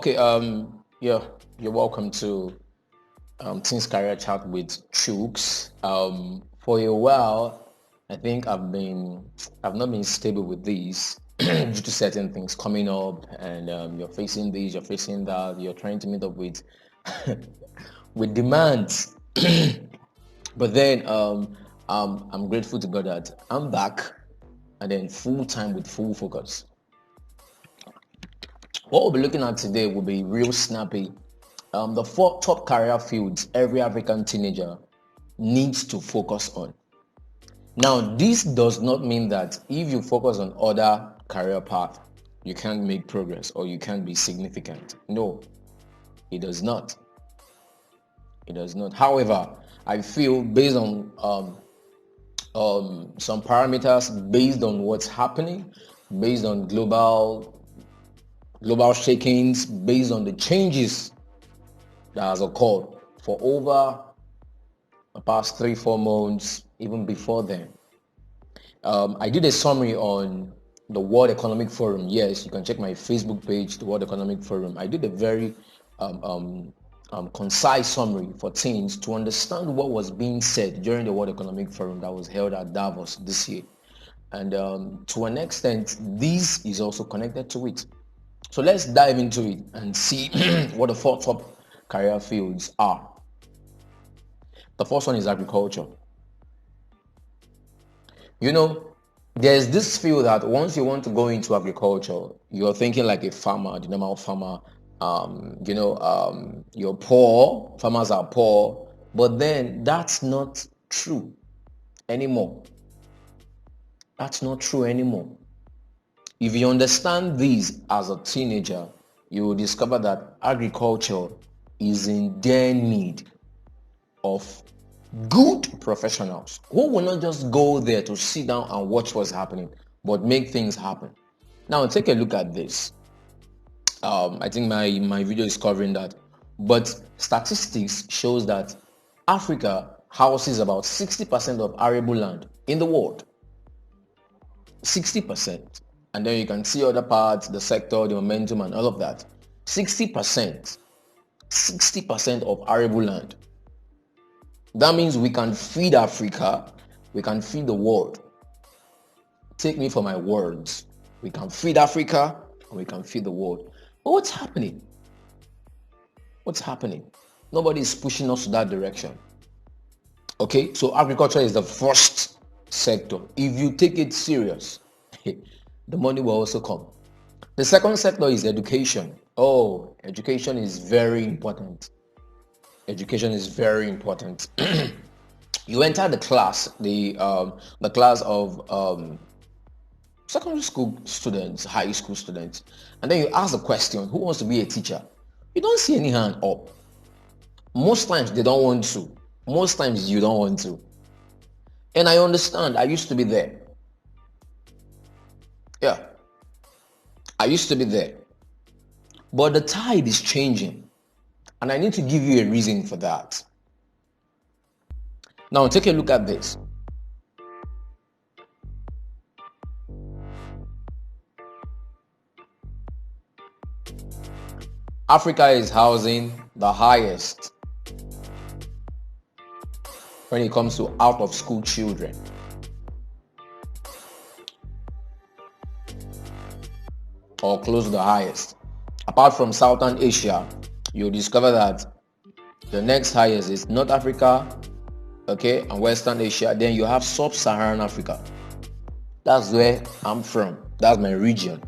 Okay, yeah, you're welcome to Teens Career Chat with Chooks. For a while, I think I've not been stable with these due to certain things coming up, and you're facing this, you're facing that, you're trying to meet up with with demands. But then I'm grateful to God that I'm back, and then full time with full focus. What we'll be looking at today will be real snappy. The four top career fields every African teenager needs to focus on. Now, this does not mean that if you focus on other career paths, you can't make progress or you can't be significant. No, it does not. It does not. However, I feel based on some parameters, based on what's happening, based on global shakings, based on the changes that has occurred for over the past 3-4 months, even before then. I did a summary on the World Economic Forum. Yes, you can check my Facebook page, the World Economic Forum. I did a very concise summary for teens to understand what was being said during the World Economic Forum that was held at Davos this year. And to an extent, this is also connected to it. So let's dive into it and see what the four top career fields are. The first one is agriculture. You know, there's this field that once you want to go into agriculture, you're thinking like a farmer, the normal farmer. You're poor, farmers are poor, but then that's not true anymore. That's not true anymore. If you understand this as a teenager, you will discover that agriculture is in their need of good professionals who will not just go there to sit down and watch what's happening, but make things happen. Now, take a look at this. I think my video is covering that. But statistics shows that Africa houses about 60% of arable land in the world. 60%. And then you can see other parts, the sector, the momentum, and all of that. 60%. 60% of arable land. That means we can feed Africa, we can feed the world. Take me for my words. We can feed Africa and we can feed the world. But what's happening? What's happening? Nobody is pushing us to that direction. Okay, so agriculture is the first sector. If you take it serious, the money will also come. The second sector is education. Oh, education is very important. Education is very important. You enter the class, the class of secondary school students, high school students, and then you ask the question, who wants to be a teacher? You don't see any hand up. Most times they don't want to. Most times you don't want to. And I understand, I used to be there. Yeah. I used to be there. But the tide is changing. And I need to give you a reason for that. Now take a look at this. Africa is housing the highest when it comes to out of school children. Or close to the highest. Apart from Southern Asia, you'll discover that the next highest is North Africa, okay, and Western Asia. Then you have Sub-Saharan Africa. That's where I'm from. That's my region.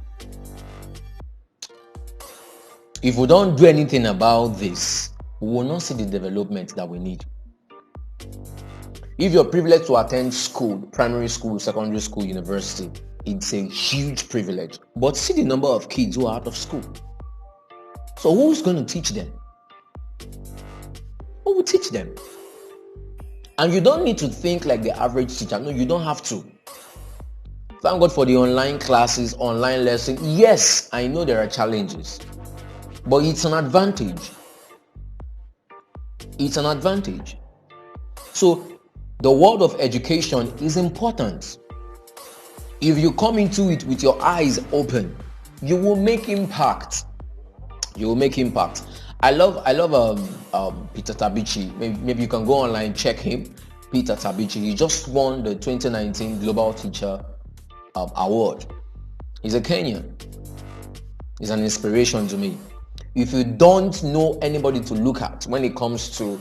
If we don't do anything about this, we will not see the development that we need. If you're privileged to attend school, primary school, secondary school, university, it's a huge privilege. But see the number of kids who are out of school. So who's going to teach them? Who will teach them? And you don't need to think like the average teacher. No, you don't have to. Thank God for the online classes, online lessons. Yes, I know there are challenges, but it's an advantage. It's an advantage. So the world of education is important. If you come into it with your eyes open, you will make impact. You will make impact. I love Peter Tabichi. Maybe you can go online, check him. Peter Tabichi. He just won the 2019 Global Teacher Award. He's a Kenyan. He's an inspiration to me. If you don't know anybody to look at when it comes to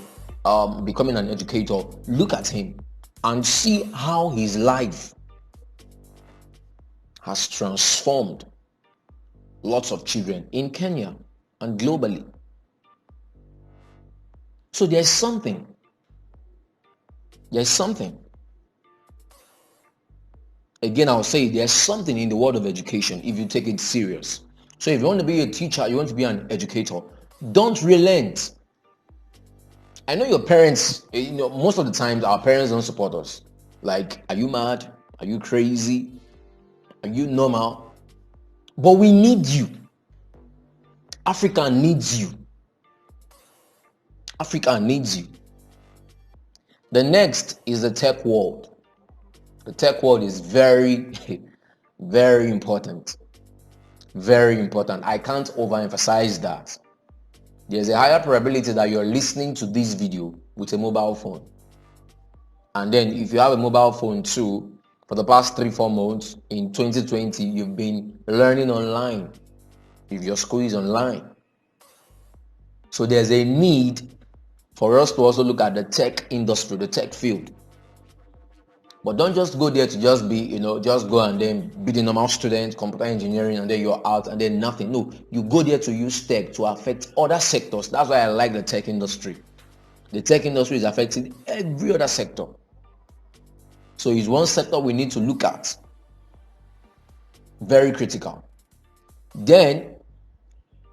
becoming an educator, look at him and see how his life has transformed lots of children in Kenya and globally. So there's something. There's something. Again, I'll say there's something in the world of education if you take it serious. So if you want to be a teacher, you want to be an educator, don't relent. I know your parents, most of the times our parents don't support us. Like, are you mad? Are you crazy? Are you normal? But we need you. Africa needs you. Africa needs you. The next is the tech world. The tech world is very, very important. Very important. I can't overemphasize that. There's a higher probability that you're listening to this video with a mobile phone. And then if you have a mobile phone too, for the past 3-4 months in 2020, you've been learning online. If your school is online. So there's a need for us to also look at the tech industry, the tech field. But don't just go there to just be, just go and then be the normal student, computer engineering, and then you're out and then nothing. No, you go there to use tech to affect other sectors. That's why I like the tech industry. The tech industry is affecting every other sector. So it's one sector we need to look at. Very critical. Then,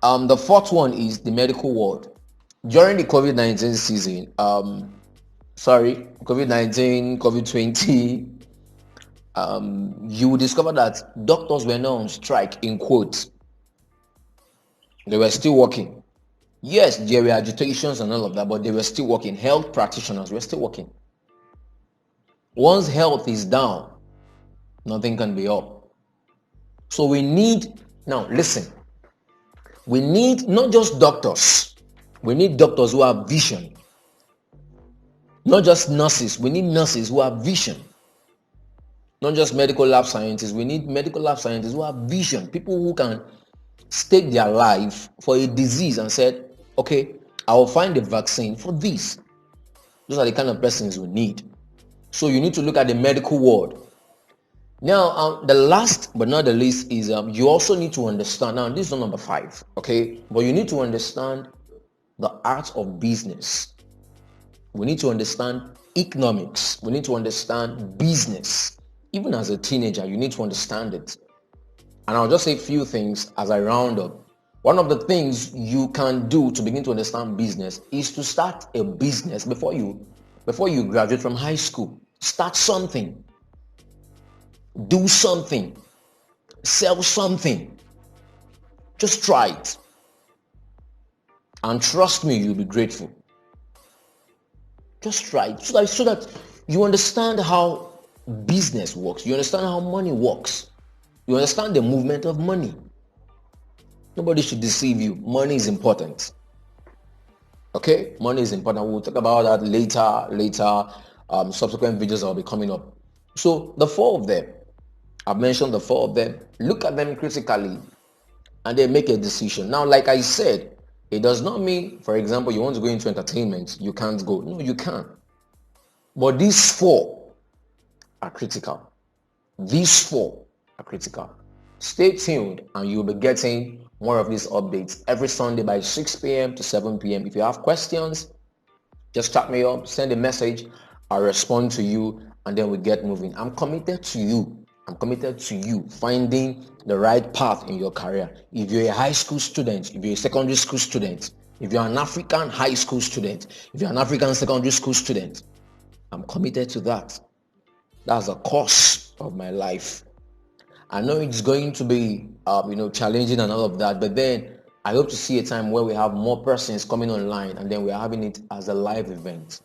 the fourth one is the medical world. During the COVID-19 season, COVID-19, COVID-20, you will discover that doctors were not on strike, in quotes. They were still working. Yes, there were agitations and all of that, but they were still working. Health practitioners were still working. Once health is down, nothing can be up. So we need, now listen, we need not just doctors. We need doctors who have vision. Not just nurses. We need nurses who have vision. Not just medical lab scientists. We need medical lab scientists who have vision. People who can stake their life for a disease and said, okay, I will find a vaccine for this. Those are the kind of persons we need. So you need to look at the medical world. Now, the last but not the least is you also need to understand. Now, this is not number 5, okay? But you need to understand the art of business. We need to understand economics. We need to understand business. Even as a teenager, you need to understand it. And I'll just say a few things as I round up. One of the things you can do to begin to understand business is to start a business before you graduate from high school. Start something. Do something. Sell something. Just try it. And trust me, you'll be grateful. Just try it so that you understand how business works. You understand how money works. You understand the movement of money. Nobody should deceive you. Money is important. Okay? Money is important. We'll talk about that later. Subsequent videos will be coming up. So the 4 of them, I've mentioned the 4 of them. Look at them critically and then make a decision. Now, like I said, it does not mean, for example, you want to go into entertainment, you can't go. No, you can. But these 4 are critical. These 4 are critical. Stay tuned and you'll be getting more of these updates every Sunday by 6 p.m. to 7 p.m. If you have questions, just chat me up, send a message, I'll respond to you, and then we get moving. I'm committed to you. I'm committed to you finding the right path in your career. If you're a high school student, if you're a secondary school student, if you're an African high school student, if you're an African secondary school student, I'm committed to that. That's the course of my life. I know it's going to be, challenging and all of that, but then I hope to see a time where we have more persons coming online and then we're having it as a live event.